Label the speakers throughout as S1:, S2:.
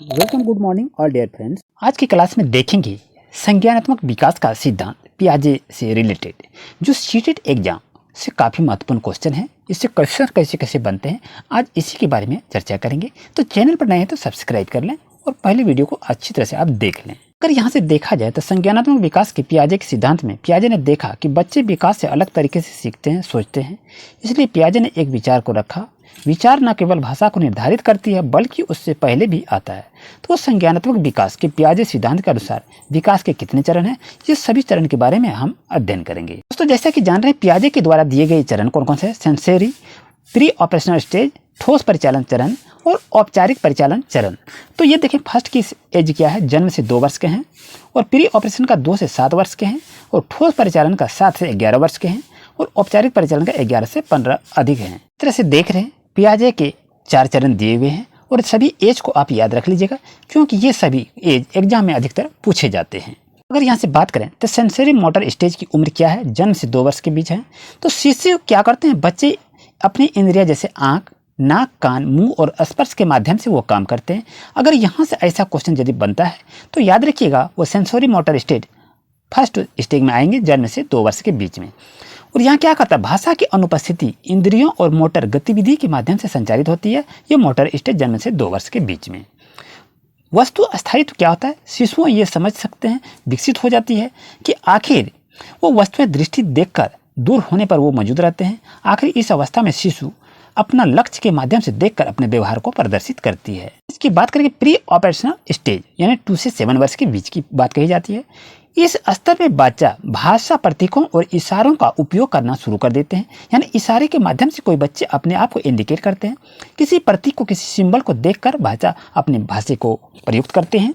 S1: Welcome, good morning all dear friends. आज की class में देखेंगे संज्ञानात्मक विकास का सिद्धांत पियाजे से रिलेटेड, जो सीटेट एग्जाम से काफ़ी महत्वपूर्ण क्वेश्चन है। इससे क्वेश्चन कैसे कैसे बनते हैं, आज इसी के बारे में चर्चा करेंगे। तो चैनल पर नए हैं तो सब्सक्राइब कर लें और पहले वीडियो को अच्छी तरह से आप देख लें। अगर यहाँ से देखा जाए तो संज्ञानात्मक विकास के पियाजे के सिद्धांत में पियाजे ने देखा कि बच्चे विकास से अलग तरीके से सीखते हैं, सोचते हैं। इसलिए पियाजे ने एक विचार को रखा। विचार न केवल भाषा को निर्धारित करती है बल्कि उससे पहले भी आता है। तो संज्ञानात्मक विकास के पियाजे सिद्धांत के अनुसार विकास के कितने चरण हैं, ये सभी चरण के बारे में हम अध्ययन करेंगे। दोस्तों, जैसा कि जान रहे हैं, पियाजे के द्वारा दिए गए चरण कौन कौन से हैं? सेंसरी, प्री ऑपरेशनल स्टेज, ठोस परिचालन चरण और औपचारिक परिचालन चरण। तो ये देखें, फर्स्ट की एज क्या है? जन्म से 2 वर्ष के हैं, और प्री ऑपरेशन का 2 से 7 वर्ष के हैं, और ठोस परिचालन का 7 से 11 वर्ष के हैं, और औपचारिक परिचालन का 11 से 15 अधिक हैं। इस तरह से देख रहे हैं, पियाजे के 4 चरण दिए हुए हैं और सभी एज को आप याद रख लीजिएगा, क्योंकि ये सभी एज एग्जाम में अधिकतर पूछे जाते हैं। अगर यहाँ से बात करें तो सेंसरी मोटर स्टेज की उम्र क्या है? जन्म से 2 वर्ष के बीच है। तो शिशु क्या करते हैं? बच्चे अपनी इंद्रिया जैसे आँख, नाक, कान, मुंह और स्पर्श के माध्यम से वो काम करते हैं। अगर यहाँ से ऐसा क्वेश्चन यदि बनता है तो याद रखिएगा, वो sensory motor stage first stage में आएंगे, जन्म से 2 वर्ष के बीच में। और यहाँ क्या करता है? भाषा की अनुपस्थिति इंद्रियों और मोटर गतिविधि के माध्यम से संचालित होती है। ये मोटर स्टेज जन्म से 2 वर्ष के बीच में। वस्तु अस्थायित्व क्या होता है? शिशु ये समझ सकते हैं, विकसित हो जाती है कि आखिर वो वस्तुएं दृष्टि देखकर दूर होने पर वो मौजूद रहते हैं। आखिर इस अवस्था में शिशु अपना लक्ष्य के माध्यम से देखकर अपने व्यवहार को प्रदर्शित करती है। इसकी बात करेंगे प्री ऑपरेशनल स्टेज, यानी 2 से 7 वर्ष के बीच की बात कही जाती है। इस स्तर में बच्चा भाषा, प्रतीकों और इशारों का उपयोग करना शुरू कर देते हैं। यानी इशारे के माध्यम से कोई बच्चे अपने आप को इंडिकेट करते हैं। किसी प्रतीक को, किसी सिंबल को देखकर बच्चा अपनी भाषा को प्रयुक्त करते हैं।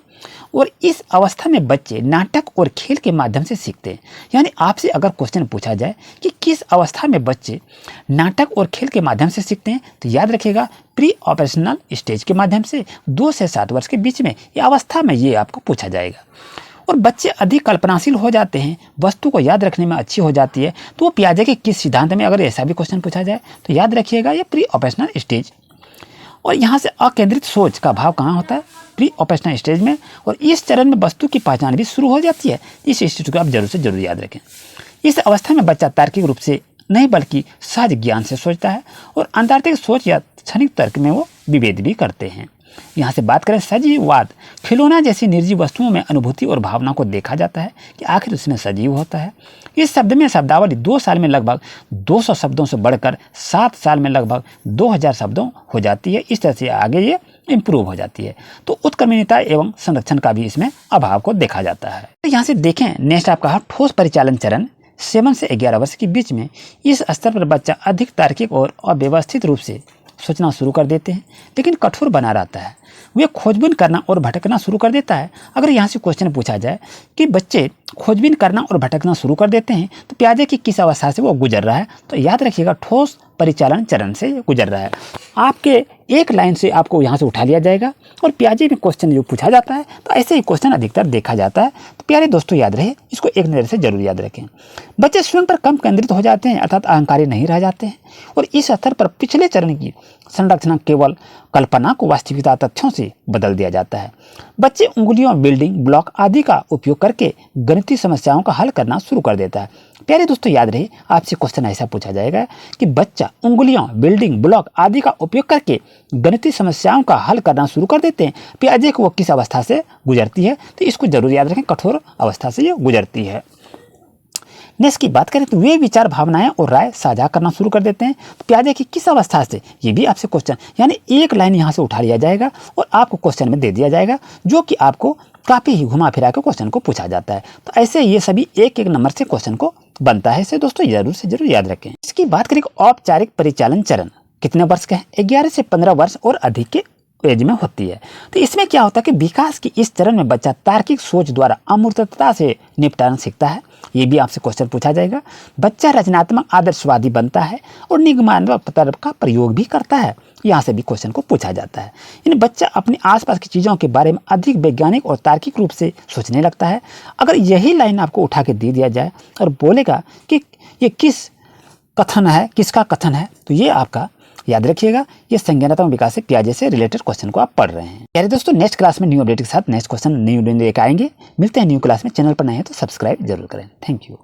S1: और इस अवस्था में बच्चे नाटक और खेल के माध्यम से सीखते हैं। यानी आपसे अगर क्वेश्चन पूछा जाए कि किस अवस्था में बच्चे नाटक और खेल के माध्यम से सीखते हैं, तो याद रखिएगा प्री ऑपरेशनल स्टेज के माध्यम से 2 से 7 वर्ष के बीच में ये अवस्था में ये आपको पूछा जाएगा। और बच्चे अधिक कल्पनाशील हो जाते हैं, वस्तु को याद रखने में अच्छी हो जाती है। तो वो पियाजे के किस सिद्धांत में अगर ऐसा भी क्वेश्चन पूछा जाए तो याद रखिएगा ये प्री ऑपरेशनल स्टेज। और यहाँ से अकेंद्रित सोच का भाव कहाँ होता है? प्री ऑपरेशनल स्टेज में। और इस चरण में वस्तु की पहचान भी शुरू हो जाती है। इस स्टेज को आप जरूर से जरूर याद रखें। इस अवस्था में बच्चा तार्किक रूप से नहीं बल्कि सहज ज्ञान से सोचता है, और अंतर्तार्किक सोच या क्षणिक तर्क में वो विभेद भी करते हैं। यहाँ से बात करें सजीववाद, खिलौना जैसी निर्जीव वस्तुओं में अनुभूति और भावना को देखा जाता है कि आखिर उसमें सजीव होता है। इस शब्द में शब्दावली 2 साल में लगभग 200 शब्दों से बढ़कर 7 साल में लगभग 2000 शब्दों हो जाती है। इस तरह से आगे ये इम्प्रूव हो जाती है। तो उत्क्रमणीयता एवं संरक्षण का भी इसमें अभाव को देखा जाता है। तो यहाँ से देखें, नेक्स्ट आपका ठोस परिचालन चरण 7 से 11 वर्ष के बीच में। इस स्तर पर बच्चा अधिक तार्किक और अव्यवस्थित रूप से सोचना शुरू कर देते हैं, लेकिन कठोर बना रहता है। वे खोजबीन करना और भटकना शुरू कर देता है। अगर यहाँ से क्वेश्चन पूछा जाए कि बच्चे खोजबीन करना और भटकना शुरू कर देते हैं तो पियाजे की किस अवस्था से वो गुजर रहा है, तो याद रखिएगा ठोस परिचालन चरण से गुजर रहा है। आपके एक लाइन से आपको यहाँ से उठा लिया जाएगा, और पियाजे में क्वेश्चन जो पूछा जाता है तो ऐसे ही क्वेश्चन अधिकतर देखा जाता है। तो प्यारे दोस्तों, याद रहे, इसको एक नज़र से जरूर याद रखें। बच्चे स्वयं पर कम केंद्रित हो जाते हैं, अर्थात अहंकारी नहीं रह जाते हैं। और इस स्तर पर पिछले चरण की संरचना केवल कल्पना को वास्तविकता तथ्यों से बदल दिया जाता है। बच्चे उंगलियों, बिल्डिंग ब्लॉक आदि का उपयोग करके गणितीय समस्याओं का हल करना शुरू कर देता है। प्यारे दोस्तों, याद रहे, आपसे क्वेश्चन ऐसा पूछा जाएगा कि बच्चा उंगलियों, बिल्डिंग ब्लॉक आदि का उपयोग करके गणितीय समस्याओं का हल करना शुरू कर देते हैं। पियाजे को वो किस अवस्था से गुजरती है, तो इसको जरूर याद रखें, कठोर अवस्था से ये गुजरती है। नेक्स्ट की बात करें तो वे विचार, भावनाएं और राय साझा करना शुरू कर देते हैं। तो पियाजे की किस अवस्था से, ये भी आपसे क्वेश्चन, यानी एक लाइन यहाँ से उठा लिया जाएगा और आपको क्वेश्चन में दे दिया जाएगा, जो कि आपको काफ़ी ही घुमा फिरा के क्वेश्चन को पूछा जाता है। तो ऐसे ये सभी एक एक नंबर से क्वेश्चन को बनता है। इसे दोस्तों जरूर से जरूर याद रखें। इसकी बात करें औपचारिक परिचालन चरण कितने वर्ष का है? 11 से 15 वर्ष और अधिक के एज में होती है। तो इसमें क्या होता है कि विकास की इस चरण में बच्चा तार्किक सोच द्वारा अमूर्तता से निपटाना सीखता है। ये भी आपसे क्वेश्चन पूछा जाएगा। बच्चा रचनात्मक, आदर्शवादी बनता है और निगमनात्मक तर्क का प्रयोग भी करता है। यहाँ से भी क्वेश्चन को पूछा जाता है। यानी बच्चा अपने आसपास की चीज़ों के बारे में अधिक वैज्ञानिक और तार्किक रूप से सोचने लगता है। अगर यही लाइन आपको उठा के दे दिया जाए और बोलेगा कि ये किस कथन है, किसका कथन है, तो ये आपका याद रखिएगा ये संज्ञानात्मक विकास से पियाजे से रिलेटेड क्वेश्चन को आप पढ़ रहे हैं। प्यारे दोस्तों, नेक्स्ट क्लास में न्यू अपडेट के साथ नेक्स्ट क्वेश्चन न्यू लेकर आएंगे। मिलते हैं न्यू क्लास में। चैनल पर नए हैं तो सब्सक्राइब जरूर करें। Thank you.